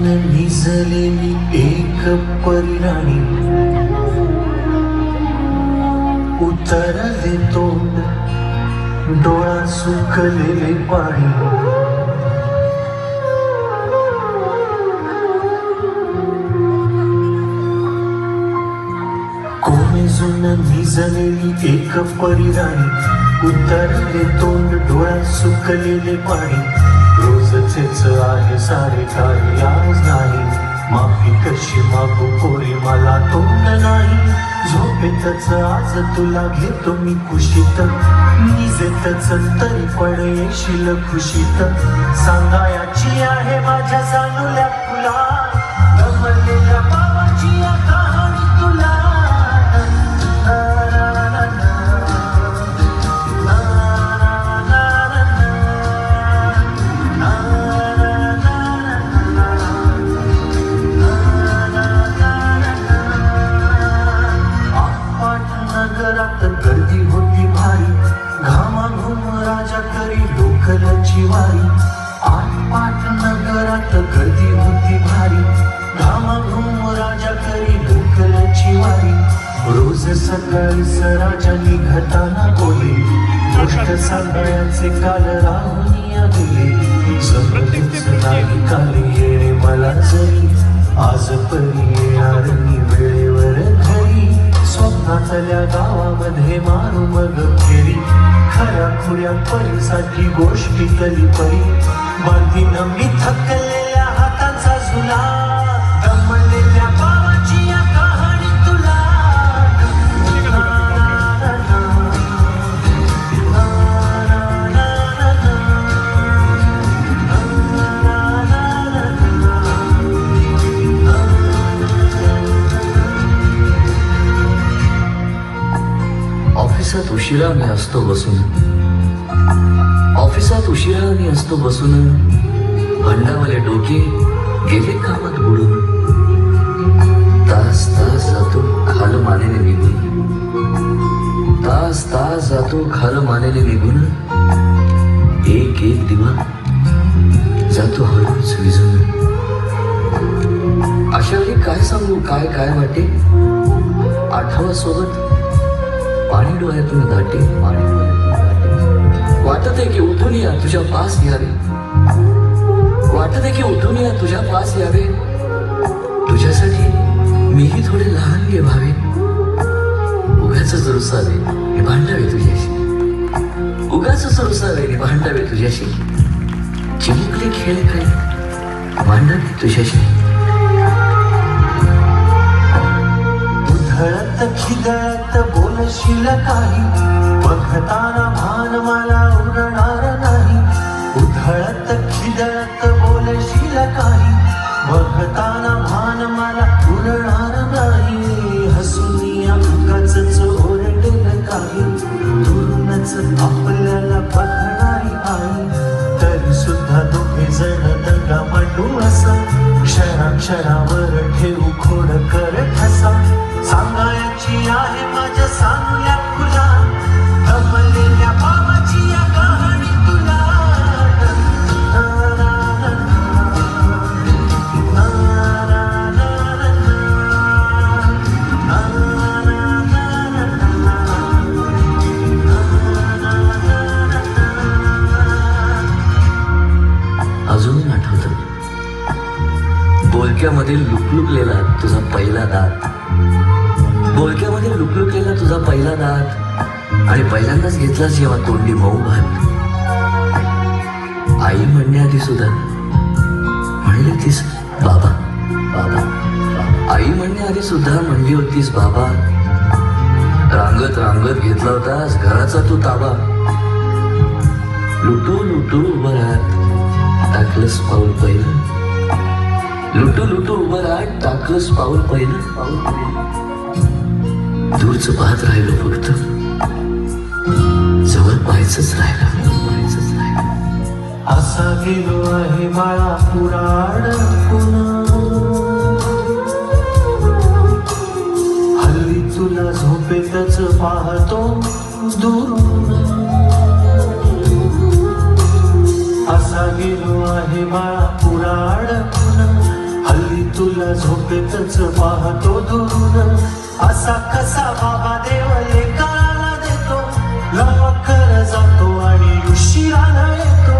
निजलेली एक परिराणी उतरले तोंड डोळा सुकलेले पाणी कोमेजून निजलेली एक परिराणी उतरले तोंड डोळा सुकलेले पाणी रोजचेच आहे सारे काही आज नाही माफी कशी मागू पोरी मला तोंड नाही झोपेतच आज तुला घेतो मी कुशीत निजेतच तरी पण येशील खुशीत सांगायची आहे माझ्या जाणूल्या फुला दमलेल्या बाबाची कहाणी तुला गर्दी होती भारी घामाघूम राजा करी लोकलची वारी आटपाट नगरात गर्दी होती भारी घामाघूम राजा करी लोकलची वारी रोज सकाळीच राजा निघताना बोले गोष्ट सांगायचे काल राहुनिया गेले जमतच नाही काल येणे मला जरी आज परी येणार मी वेळेवर घरी स्वप्नातल्या गावामध्ये मारू मग फेरी खऱ्या खुऱ्या परीसाठी गोष्टी कली परी बांधीन मी थकलेल्या हातांचा झुला दमलेल्या बाबाची कहाणी तुला ऑफिसात उशिरा मी असतो बसून भंडावाले डोके गेले कामात बुडून तास तास जातो खाल मानेने निघून एक एक दिवा जातो हळूच विजून अशा वेळी काय सांगू काय काय वाटे आठवा सोबत पाणी डोळ्यातून दाटे वाटत आहे की उठून या तुझ्या पास यावे तुझ्यासाठी मीही थोडे लहान गे व्हावे उगाच रुसावे मी भांडावे तुझ्याशी चिमुकले खेळ काय भांडावे तुझ्याशी उधळत खिदळत बोलशील काही बघताना भान मला उरणार नाही उधळत खिदळत बोलशील काही बघताना भान मला उरणार नाही हसूनिया उगाचच ओरडेल काही दुरूनच आपल्याला बघणारी आई तरी सुद्धा दोघे जण दगा मांडू असं क्षणाक्षणावर ठेवू खोड कर ठसा सांगायची आहे माझ्या सांगल्या फुला दमलेल्या बाबाची कहाणी तुला अजून आठवतं बोलक्यामध्ये लुकलुकलेला तुझा पहिला दात आणि पहिल्यांदाच घेतलास जेव्हा तोंडी मऊ भात आई म्हणण्याआधी सुद्धा म्हणली होतीस बाबा आई म्हणण्याआधी सुद्धा म्हणली होतीस बाबा रांगत रांगत घेतला होतास घराचा तू ताबा लुटू उभं राहत टाकलंस पाऊल पहिलं दूरच पाहत राहिलो फक्त जवळ पाहायचंच राहिलं असा गेलो आहे बाळा पुराण हल्ली तुला झोपेतच पाहतो दुरून असा गेलो आहे बाळा पुराण तुला झोपेतच पाहतो दुरून असा कसा बाबा देव लेकराला देतो लवकर जातो आणि उशिराला येतो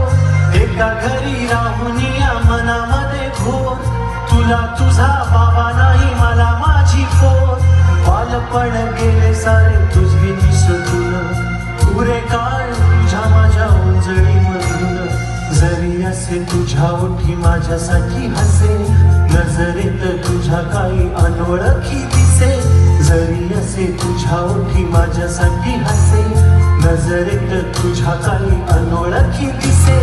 एका घरी राहून या मनामध्ये घोर तुला तुझा बाबा नाही मला माझी पोर बालपण गेले सारे तुझे निसटून पुरे काळ तुझ्या माझ्या उंजळी मधून जरी असे तुझ्या ओठी माझ्यासाठी हसे नजरेत तुझ्या काही अनोळखी दिसे जरी असे तुझ्या ओठी माझ्यासाठी हसे नजरेत तुझ्या काही अनोळखी दिसे